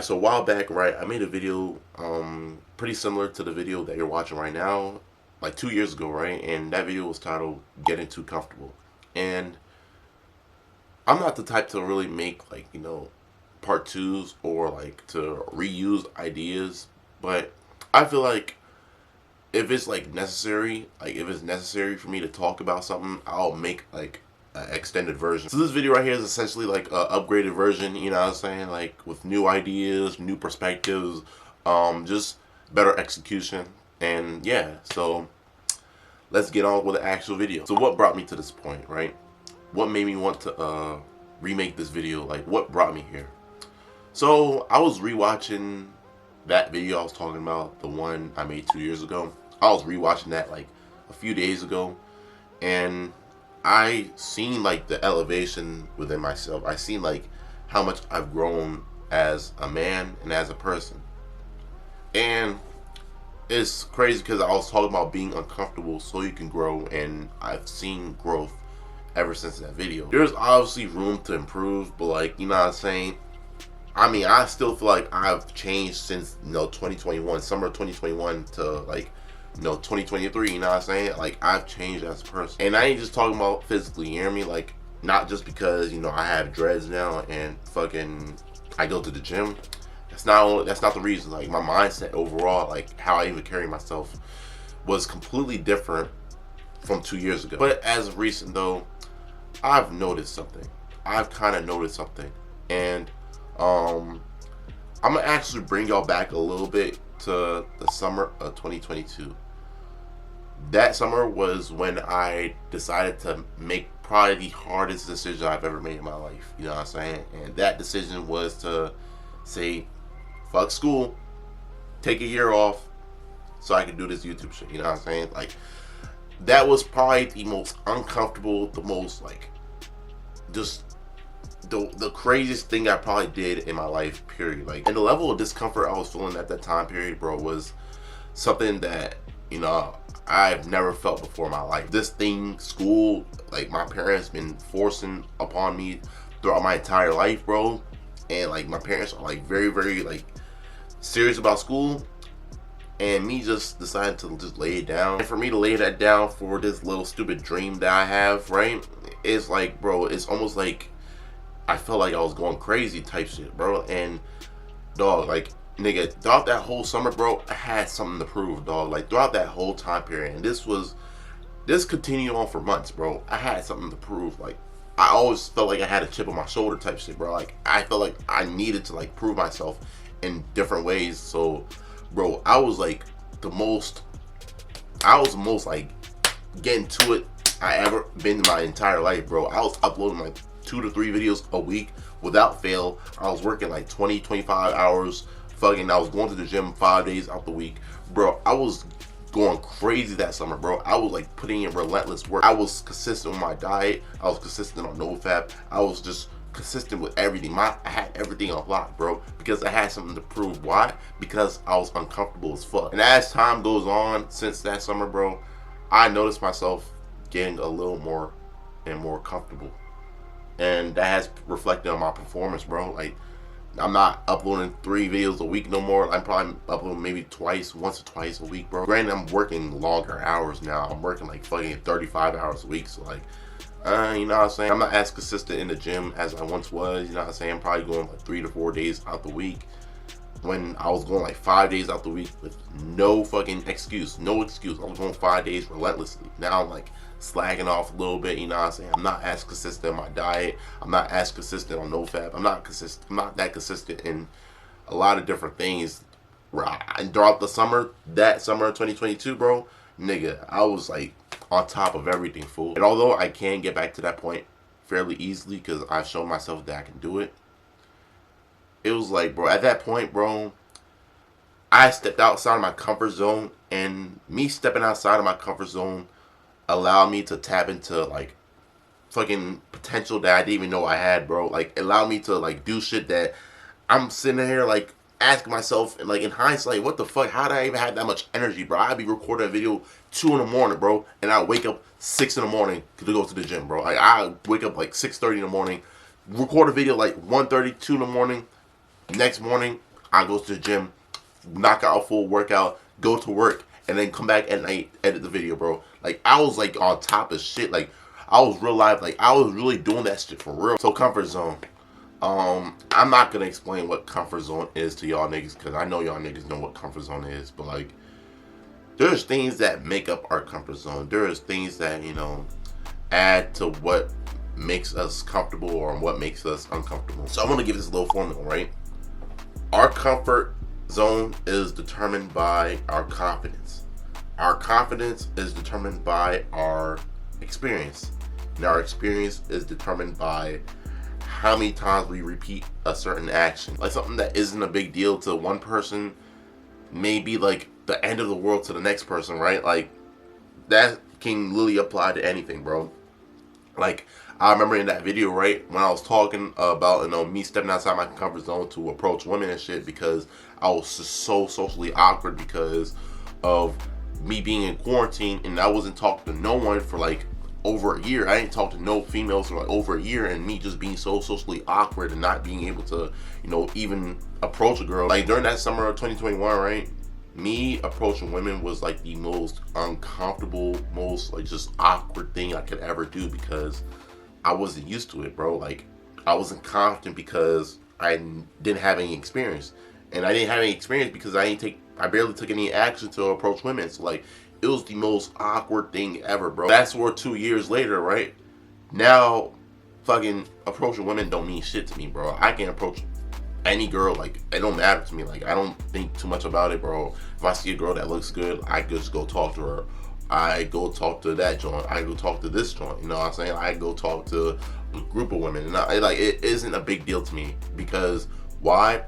Alright, so a while back, right, I made a video pretty similar to the video that you're watching right now, like 2 years ago, right? And that video was titled Getting Too Comfortable. And I'm not the type to really make like, part twos or like to reuse ideas, but I feel like if it's like necessary, like if it's necessary for me to talk about something, I'll make like an extended version. So this video right here is essentially like a upgraded version, you know what I'm saying? Like with new ideas, new perspectives, just better execution. And yeah, so let's get on with the actual video. So what brought me to this point, right? What made me want to remake this video? Like what brought me here? So I was rewatching that video I was talking about, the one I made 2 years ago. I was rewatching that like a few days ago, and I seen like the elevation within myself. I seen like how much I've grown as a man and as a person. And it's crazy because I was talking about being uncomfortable so you can grow, and I've seen growth ever since that video. There's obviously room to improve, but like, you know what I'm saying? I mean, I still feel like I've changed since, 2021, summer of 2021 to like, 2023, you know what I'm saying? Like, I've changed as a person. And I ain't just talking about physically, you hear me? Like, not just because, I have dreads now and fucking I go to the gym. That's not the reason. Like, my mindset overall, like how I even carry myself was completely different from 2 years ago. But as of recent though, I've noticed something. I've kind of noticed something. And I'm gonna actually bring y'all back a little bit to the summer of 2022. That summer was when I decided to make probably the hardest decision I've ever made in my life. You know what I'm saying? And that decision was to say, fuck school, take a year off so I could do this YouTube shit. You know what I'm saying? Like, that was probably the most uncomfortable, the most like, just the craziest thing I probably did in my life, period. Like, and the level of discomfort I was feeling at that time period, bro, was something that, I've never felt before in my life. This thing, school, like my parents been forcing upon me throughout my entire life, bro. And like my parents are like very, very like serious about school. And me just decided to just lay it down. And for me to lay that down for this little stupid dream that I have, right? It's like, bro, it's almost like I felt like I was going crazy type shit, bro. And dog, like, nigga, throughout that whole summer, bro, I had something to prove, dog. Like, throughout that whole time period, and this continued on for months, bro. I had something to prove. Like, I always felt like I had a chip on my shoulder type shit, bro. Like, I felt like I needed to like prove myself in different ways. So, bro, I was the most like getting to it I ever been in my entire life, bro. I was uploading like 2 to 3 videos a week without fail. I was working like 20, 25 hours. Fucking, I was going to the gym 5 days out the week. Bro, I was going crazy that summer, bro. I was like putting in relentless work. I was consistent with my diet. I was consistent on NoFap. I was just consistent with everything. I had everything on lock, bro, because I had something to prove. Why? Because I was uncomfortable as fuck. And as time goes on, since that summer, bro, I noticed myself getting a little more and more comfortable. And that has reflected on my performance, bro. Like, I'm not uploading 3 videos a week no more. I'm probably uploading maybe once or twice a week, bro. Granted, I'm working longer hours now. I'm working like fucking 35 hours a week. So like, you know what I'm saying? I'm not as consistent in the gym as I once was. You know what I'm saying? I'm probably going like 3 to 4 days out the week, when I was going like 5 days out the week with no fucking excuse. No excuse. I was going 5 days relentlessly. Now I'm like slacking off a little bit, you know what I'm saying? I'm not as consistent in my diet. I'm not as consistent on NoFap. I'm not that consistent in a lot of different things. And throughout the summer, that summer of 2022, bro, nigga, I was like on top of everything, fool. And although I can get back to that point fairly easily because I've shown myself that I can do it, it was like, bro, at that point, bro, I stepped outside of my comfort zone, and me stepping outside of my comfort zone allowed me to tap into like fucking potential that I didn't even know I had, bro. Like, it allowed me to like do shit that I'm sitting here like asking myself, and like in hindsight, what the fuck? How did I even have that much energy, bro? I'd be recording a video 2 in the morning, bro, and I wake up 6 in the morning to go to the gym, bro. Like, I wake up like 6:30 in the morning, record a video like 1:30, 2 in the morning. Next morning, I go to the gym, knock out a full workout, go to work, and then come back at night, edit the video, bro. Like, I was like on top of shit. Like, I was real live. Like, I was really doing that shit for real. So comfort zone. I'm not gonna explain what comfort zone is to y'all niggas, because I know y'all niggas know what comfort zone is, but like, there's things that make up our comfort zone. There's things that, you know, add to what makes us comfortable or what makes us uncomfortable. So I want to give this a little formula, right? Our comfort zone is determined by our confidence. Our confidence is determined by our experience. And our experience is determined by how many times we repeat a certain action. Like, something that isn't a big deal to one person may be like the end of the world to the next person, right? Like, that can literally apply to anything, bro. Like, I remember in that video, right, when I was talking about, you know, me stepping outside my comfort zone to approach women and shit, because I was just so socially awkward because of me being in quarantine, and I wasn't talking to no one for like over a year. I didn't talk to no females for like over a year, and me just being so socially awkward and not being able to, you know, even approach a girl. Like, during that summer of 2021, right, me approaching women was like the most uncomfortable, most like just awkward thing I could ever do, because I wasn't used to it, bro. Like, I wasn't confident because I didn't have any experience, and I didn't have any experience because I barely took any action to approach women. So like, it was the most awkward thing ever, bro. Fast forward 2 years later, right? Now, fucking approaching women don't mean shit to me, bro. I can approach any girl, like, it don't matter to me. Like, I don't think too much about it, bro. If I see a girl that looks good, I just go talk to her. I go talk to that joint. I go talk to this joint. You know what I'm saying? I go talk to a group of women. And it isn't a big deal to me. Because, why?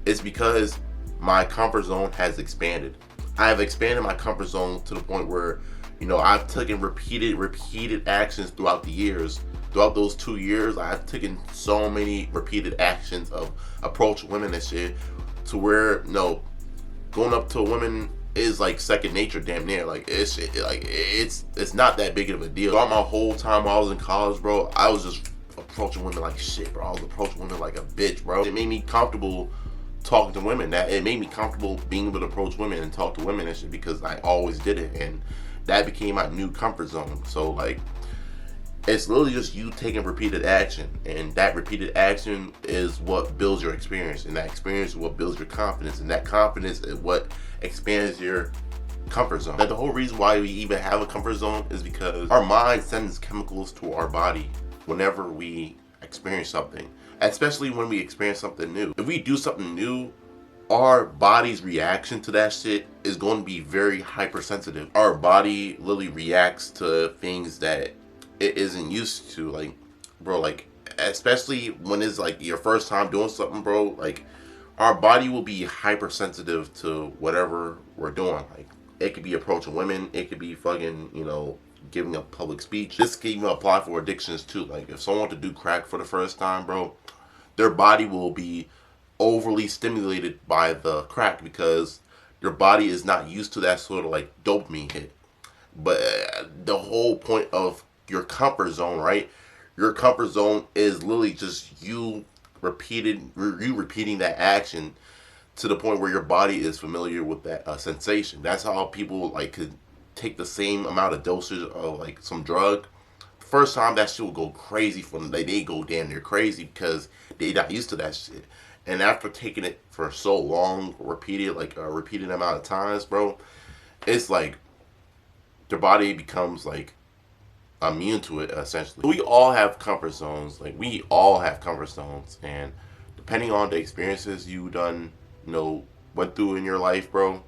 It's because my comfort zone has expanded. I have expanded my comfort zone to the point where, you know, I've taken repeated actions throughout the years. Throughout those 2 years, I've taken so many repeated actions of approaching women and shit, to where, you know, going up to a woman is like second nature, damn near. Like, it's not that big of a deal. Throughout my whole time while I was in college, bro, I was just approaching women like shit, bro. I was approaching women like a bitch, bro. It made me comfortable talking to women. That it made me comfortable being able to approach women and talk to women and shit, because I always did it, and that became my new comfort zone. So like, it's literally just you taking repeated action, and that repeated action is what builds your experience, and that experience is what builds your confidence, and that confidence is what expands your comfort zone. Now, the whole reason why we even have a comfort zone is because our mind sends chemicals to our body whenever we experience something, especially when we experience something new. If we do something new, our body's reaction to that shit is going to be very hypersensitive. Our body literally reacts to things that it isn't used to. Like, bro, like, especially when it's like your first time doing something, bro, like, our body will be hypersensitive to whatever we're doing. Like, it could be approaching women, it could be fucking, you know, giving a public speech. This can even apply for addictions too. Like, if someone to do crack for the first time, bro, their body will be overly stimulated by the crack, because their body is not used to that sort of like dopamine hit. But the whole point of your comfort zone, right? Your comfort zone is literally just you repeating that action to the point where your body is familiar with that sensation. That's how people like could take the same amount of dosage of like some drug. First time, that shit will go crazy for them. They go damn near crazy because they not used to that shit. And after taking it for so long, repeated amount of times, bro, it's like their body becomes like immune to it, essentially. We all have comfort zones. Like, we all have comfort zones, and depending on the experiences you done, you know, went through in your life, bro,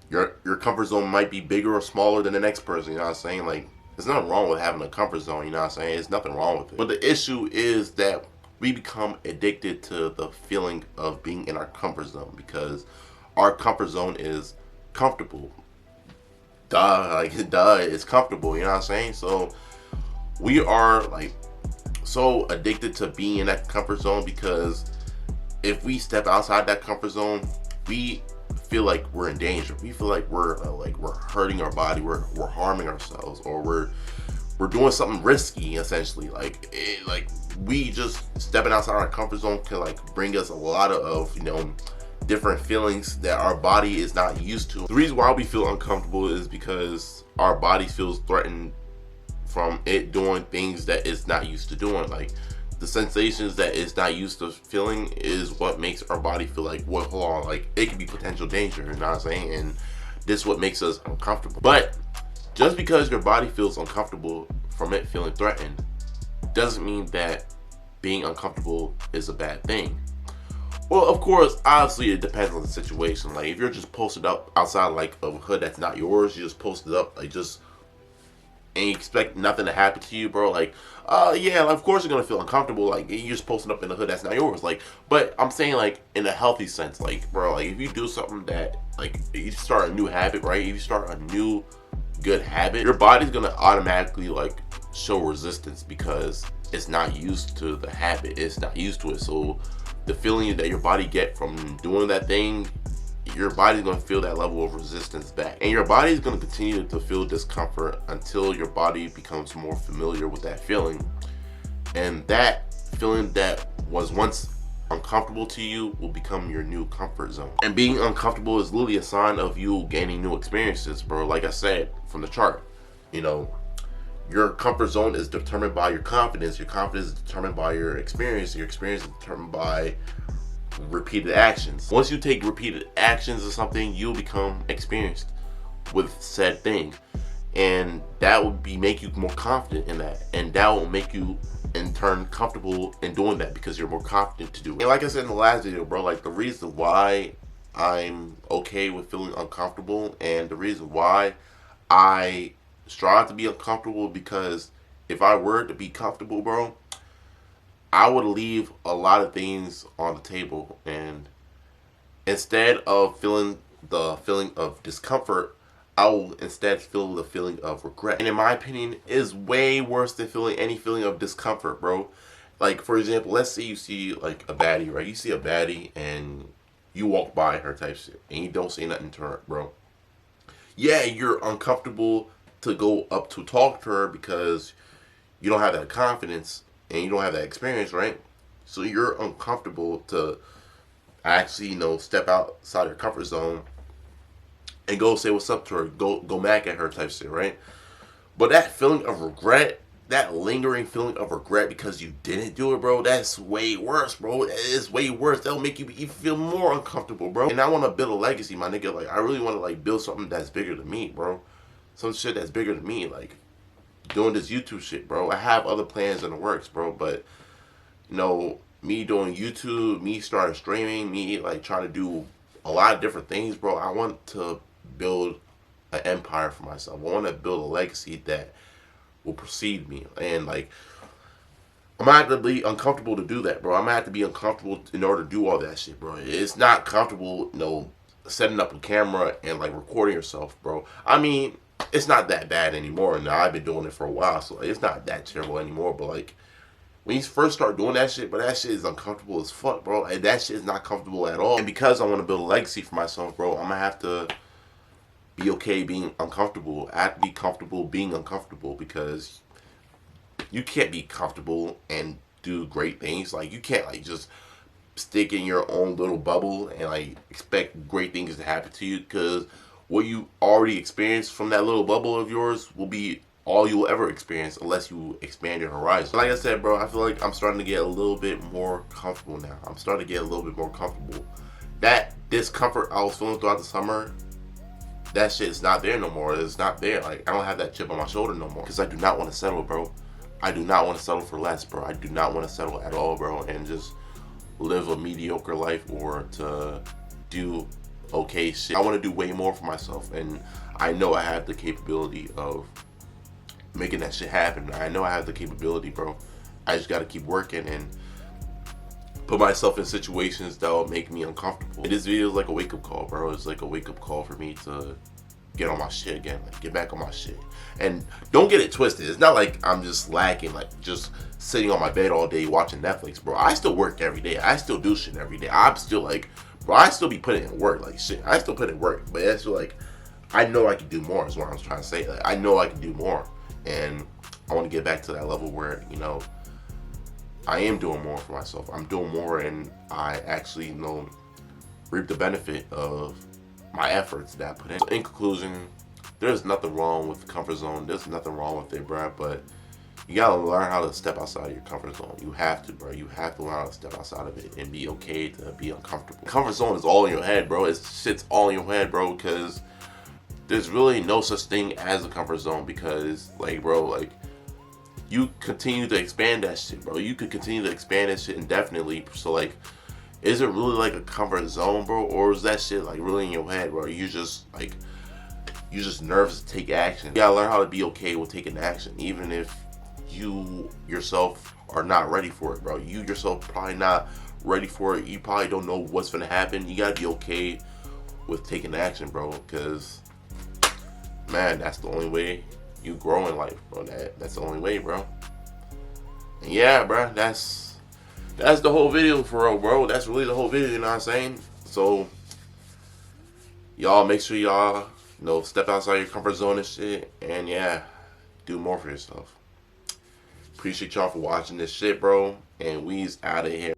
your comfort zone might be bigger or smaller than the next person. You know what I'm saying? Like, there's nothing wrong with having a comfort zone. You know what I'm saying? There's nothing wrong with it. But the issue is that we become addicted to the feeling of being in our comfort zone, because our comfort zone is comfortable. Duh, it's comfortable, you know what I'm saying? So we are like so addicted to being in that comfort zone, because if we step outside that comfort zone, we feel like we're in danger. We feel like we're hurting our body, we're harming ourselves, or we're doing something risky, essentially. Like we just stepping outside our comfort zone can like bring us a lot of, you know, different feelings that our body is not used to. The reason why we feel uncomfortable is because our body feels threatened from it doing things that it's not used to doing. Like the sensations that it's not used to feeling is what makes our body feel like, well, hold on, like it could be potential danger, you know what I'm saying? And this is what makes us uncomfortable. But just because your body feels uncomfortable from it feeling threatened doesn't mean that being uncomfortable is a bad thing. Well, of course, obviously it depends on the situation. Like if you're just posted up outside like a hood that's not yours, you just posted up like just, and you expect nothing to happen to you, bro. Like, yeah, of course you're gonna feel uncomfortable. Like you're just posting up in the hood that's not yours. Like, but I'm saying like in a healthy sense, like, bro, like if you do something that like you start a new habit, right? If you start a new good habit, your body's gonna automatically like show resistance because it's not used to the habit. It's not used to it. So the feeling that your body get from doing that thing, your body's gonna feel that level of resistance back. And your body's gonna continue to feel discomfort until your body becomes more familiar with that feeling. And that feeling that was once uncomfortable to you will become your new comfort zone. And being uncomfortable is literally a sign of you gaining new experiences, bro. Like I said from the chart, you know, your comfort zone is determined by your confidence. Your confidence is determined by your experience. Your experience is determined by repeated actions. Once you take repeated actions or something, you'll become experienced with said thing, and that will make you more confident in that, and that will make you in turn comfortable in doing that because you're more confident to do it. And like I said in the last video, bro, like the reason why I'm okay with feeling uncomfortable and the reason why I strive to be uncomfortable, because if I were to be comfortable, bro, I would leave a lot of things on the table, and instead of feeling the feeling of discomfort, I will instead feel the feeling of regret. And in my opinion, is way worse than feeling any feeling of discomfort, bro. Like for example, let's say you see like a baddie, right? You see a baddie and you walk by her type shit and you don't say nothing to her, bro. Yeah, you're uncomfortable to go up to talk to her because you don't have that confidence and you don't have that experience, right? So you're uncomfortable to actually, you know, step outside your comfort zone and go say what's up to her, go back at her type shit, right? But that feeling of regret, that lingering feeling of regret because you didn't do it, bro, that's way worse, bro. It's way worse. That'll make you even feel more uncomfortable, bro. And I want to build a legacy, my nigga. Like, I really want to, like, build something that's bigger than me, bro. Some shit that's bigger than me, like doing this YouTube shit, bro. I have other plans in the works, bro, but, you know, me doing YouTube, me starting streaming, me, like, trying to do a lot of different things, bro. I want to build an empire for myself. I want to build a legacy that will precede me. And like, I'm gonna have to be uncomfortable to do that, bro. I'm gonna have to be uncomfortable in order to do all that shit, bro. It's not comfortable, you know, setting up a camera and like recording yourself, bro. I mean, it's not that bad anymore. Now I've been doing it for a while, so it's not that terrible anymore. But like, when you first start doing that shit, but that shit is uncomfortable as fuck, bro. And that shit is not comfortable at all. And because I want to build a legacy for myself, bro, I'm gonna have to be okay being uncomfortable. I have to be comfortable being uncomfortable, because you can't be comfortable and do great things. Like, you can't like just stick in your own little bubble and like expect great things to happen to you, because what you already experienced from that little bubble of yours will be all you'll ever experience unless you expand your horizon. Like I said, bro, I feel like I'm starting to get a little bit more comfortable now. I'm starting to get a little bit more comfortable. That discomfort I was feeling throughout the summer, that shit is not there no more. It's not there. Like, I don't have that chip on my shoulder no more, because I do not want to settle, bro. I do not want to settle for less, bro. I do not want to settle at all, bro, and just live a mediocre life or to do okay shit. I want to do way more for myself, and I know I have the capability of making that shit happen. I know I have the capability, bro. I just got to keep working and put myself in situations that will make me uncomfortable. And this video is like a wake-up call, bro. It's like a wake-up call for me to get on my shit again, like get back on my shit. And don't get it twisted. It's not like I'm just lacking, like just sitting on my bed all day watching Netflix, bro. I still work every day. I still do shit every day. I'm still like, bro, I still be putting in work, like shit. I still put in work, but it's like, I know I can do more is what I'm trying to say. Like, I know I can do more. And I want to get back to that level where, you know, I am doing more for myself. I'm doing more, and I actually, you know, reap the benefit of my efforts that I put in. So in conclusion, there's nothing wrong with the comfort zone. There's nothing wrong with it, bro. But you gotta learn how to step outside of your comfort zone. You have to, bro. You have to learn how to step outside of it and be okay to be uncomfortable. Comfort zone is all in your head, bro. It's shit's all in your head, bro. Because there's really no such thing as a comfort zone. Because, like, bro, like, you continue to expand that shit, bro. You could continue to expand that shit indefinitely. So, like, is it really like a comfort zone, bro? Or is that shit like really in your head, bro? You just like, you just nervous to take action. You gotta learn how to be okay with taking action, even if you yourself are not ready for it, bro. You yourself probably not ready for it. You probably don't know what's gonna happen. You gotta be okay with taking action, bro. Because, man, that's the only way you grow in life, bro. That's the only way, bro. And yeah, bro, that's the whole video for real, bro. That's really the whole video, you know what I'm saying? So, y'all make sure y'all, you know, step outside your comfort zone and shit. And yeah, do more for yourself. Appreciate y'all for watching this shit, bro. And we's out of here.